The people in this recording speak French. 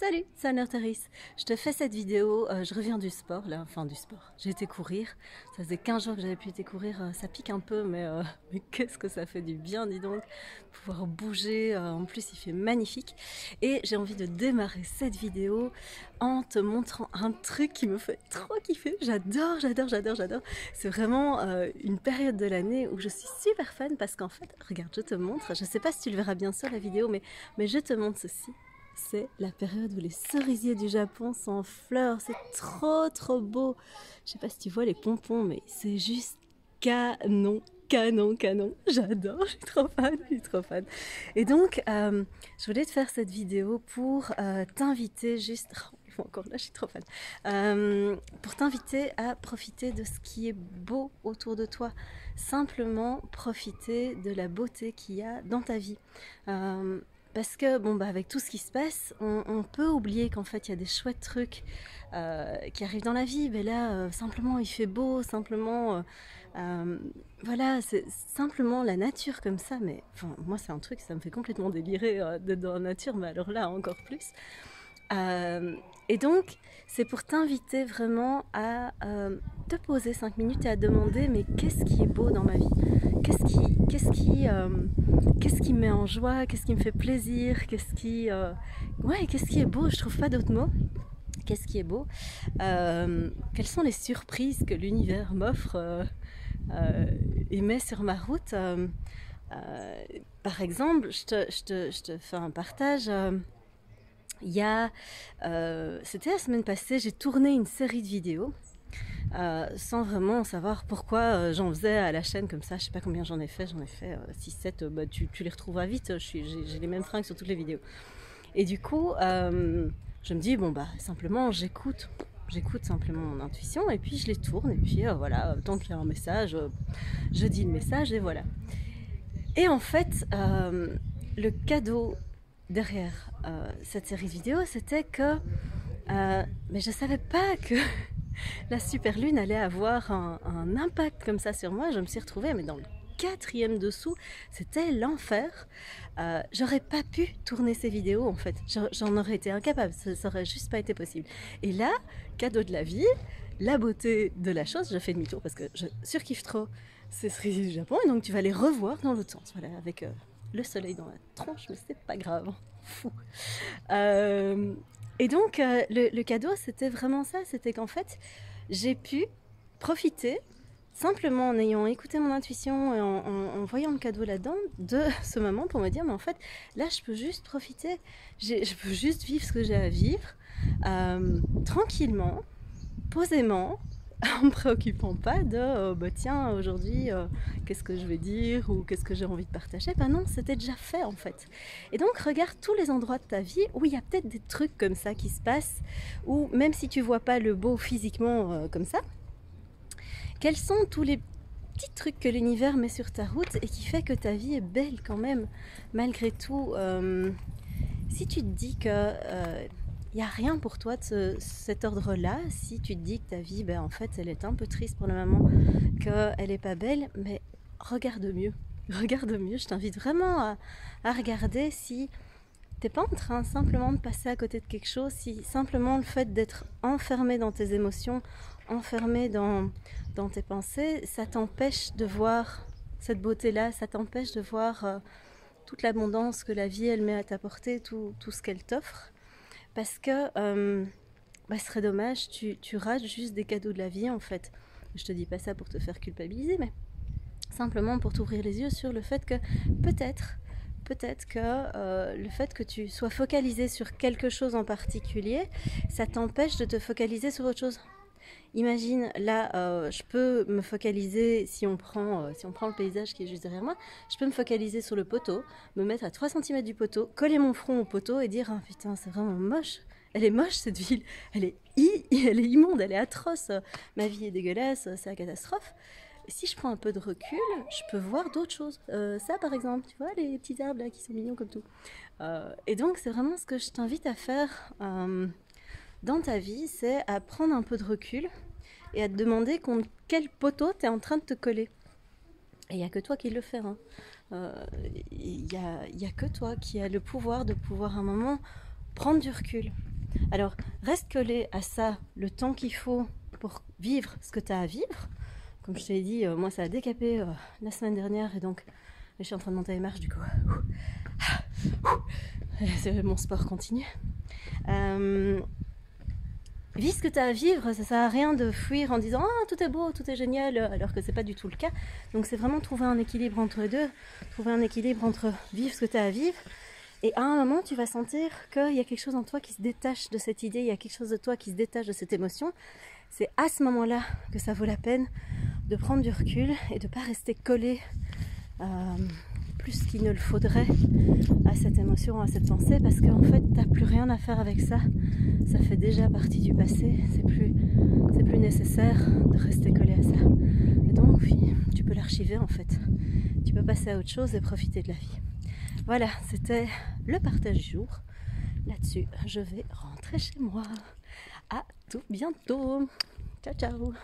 Salut, c'est Anne-Therese. Je te fais cette vidéo, je reviens du sport, là, enfin du sport. J'ai été courir, ça faisait 15 jours que j'avais pu été courir, ça pique un peu, mais qu'est-ce que ça fait du bien, dis donc, pouvoir bouger, en plus il fait magnifique. Et j'ai envie de démarrer cette vidéo en te montrant un truc qui me fait trop kiffer, j'adore. C'est vraiment une période de l'année où je suis super fan parce qu'en fait, regarde, je te montre, je sais pas si tu le verras bien sur la vidéo, mais je te montre ceci. C'est la période où les cerisiers du Japon sont en fleurs, c'est trop beau. Je sais pas si tu vois les pompons, mais c'est juste canon. J'adore, je suis trop fan. Et donc, je voulais te faire cette vidéo pour t'inviter juste... Oh, encore là, je suis trop fan. Pour t'inviter à profiter de ce qui est beau autour de toi. Simplement profiter de la beauté qu'il y a dans ta vie. Parce que, avec tout ce qui se passe, on peut oublier qu'en fait, il y a des chouettes trucs qui arrivent dans la vie. Mais là, simplement, il fait beau, simplement... voilà, c'est simplement la nature comme ça. Mais enfin, moi, c'est un truc, ça me fait complètement délirer d'être dans la nature, mais alors là, encore plus. Et donc, c'est pour t'inviter vraiment à te poser 5 minutes et à demander, mais qu'est-ce qui est beau dans ma vie? Qu'est-ce qui me met en joie? Qu'est-ce qui me fait plaisir? Qu'est-ce qui est beau? Je trouve pas d'autres mots. Qu'est-ce qui est beau? Quelles sont les surprises que l'univers m'offre et met sur ma route? Par exemple, je te fais un partage. C'était la semaine passée, j'ai tourné une série de vidéos sans vraiment savoir pourquoi j'en faisais à la chaîne comme ça. Je sais pas combien j'en ai fait 6, 7, tu les retrouveras vite, j'ai les mêmes fringues sur toutes les vidéos. Et du coup, je me dis, simplement j'écoute simplement mon intuition et puis je les tourne et puis voilà, tant qu'il y a un message, je dis le message et voilà. Et en fait, le cadeau derrière cette série de vidéos, c'était que mais je savais pas que la super lune allait avoir un impact comme ça sur moi. Je me suis retrouvée mais dans le 4e dessous, c'était l'enfer. J'aurais pas pu tourner ces vidéos en fait, j'en aurais été incapable, ça aurait juste pas été possible. Et là, cadeau de la vie, la beauté de la chose, je fais demi-tour parce que je surkiffe trop ces cerisiers du Japon et donc tu vas les revoir dans l'autre sens, voilà, avec le soleil dans la tronche, mais c'est pas grave, fou. Et donc le cadeau, c'était vraiment ça, c'était qu'en fait, j'ai pu profiter, simplement en ayant écouté mon intuition et en voyant le cadeau là-dedans, de ce moment pour me dire, mais en fait, là, je peux juste profiter, je peux juste vivre ce que j'ai à vivre, tranquillement, posément, en me préoccupant pas de tiens, aujourd'hui qu'est-ce que je vais dire ou qu'est-ce que j'ai envie de partager. Non, c'était déjà fait en fait. Et donc regarde tous les endroits de ta vie où il y a peut-être des trucs comme ça qui se passent, ou même si tu vois pas le beau physiquement comme ça, quels sont tous les petits trucs que l'univers met sur ta route et qui fait que ta vie est belle quand même malgré tout. Si tu te dis que il n'y a rien pour toi de cet ordre-là, si tu te dis que ta vie, en fait, elle est un peu triste pour le moment, qu'elle n'est pas belle, mais regarde mieux, je t'invite vraiment à regarder si t'es pas en train simplement de passer à côté de quelque chose, si simplement le fait d'être enfermé dans tes émotions, enfermé dans tes pensées, ça t'empêche de voir cette beauté-là, ça t'empêche de voir toute l'abondance que la vie, elle met à ta portée, tout ce qu'elle t'offre. Parce que ce serait dommage, tu rates juste des cadeaux de la vie en fait. Je te dis pas ça pour te faire culpabiliser, mais simplement pour t'ouvrir les yeux sur le fait que peut-être que le fait que tu sois focalisé sur quelque chose en particulier, ça t'empêche de te focaliser sur autre chose. Imagine, là, je peux me focaliser, si on prend le paysage qui est juste derrière moi, je peux me focaliser sur le poteau, me mettre à 3 cm du poteau, coller mon front au poteau et dire « Ah putain, c'est vraiment moche, elle est moche cette ville, elle est immonde, elle est atroce, ma vie est dégueulasse, c'est la catastrophe ». Si je prends un peu de recul, je peux voir d'autres choses. Ça, par exemple, tu vois, les petits arbres là qui sont mignons comme tout. Et donc, c'est vraiment ce que je t'invite à faire dans ta vie, c'est à prendre un peu de recul et à te demander contre quel poteau tu es en train de te coller. Et il n'y a que toi qui le fais. Il n'y a que toi qui as le pouvoir de pouvoir à un moment prendre du recul. Alors, reste collé à ça le temps qu'il faut pour vivre ce que tu as à vivre. Comme je t'ai dit, moi ça a décapé la semaine dernière et donc je suis en train de monter les marches du coup. Mon sport continue. Vis ce que tu as à vivre, ça sert à rien de fuir en disant ah tout est beau, tout est génial, alors que c'est pas du tout le cas. Donc c'est vraiment trouver un équilibre entre les deux, trouver un équilibre entre vivre ce que tu as à vivre. Et à un moment, tu vas sentir qu'il y a quelque chose en toi qui se détache de cette idée, il y a quelque chose de toi qui se détache de cette émotion. C'est à ce moment-là que ça vaut la peine de prendre du recul et de ne pas rester collé plus qu'il ne le faudrait à cette émotion, à cette pensée, parce qu'en fait, tu n'as plus rien à faire avec ça. Ça fait déjà partie du passé, c'est plus nécessaire de rester collé à ça. Et donc, oui, tu peux l'archiver en fait. Tu peux passer à autre chose et profiter de la vie. Voilà, c'était le partage du jour. Là-dessus, je vais rentrer chez moi. À tout bientôt. Ciao, ciao.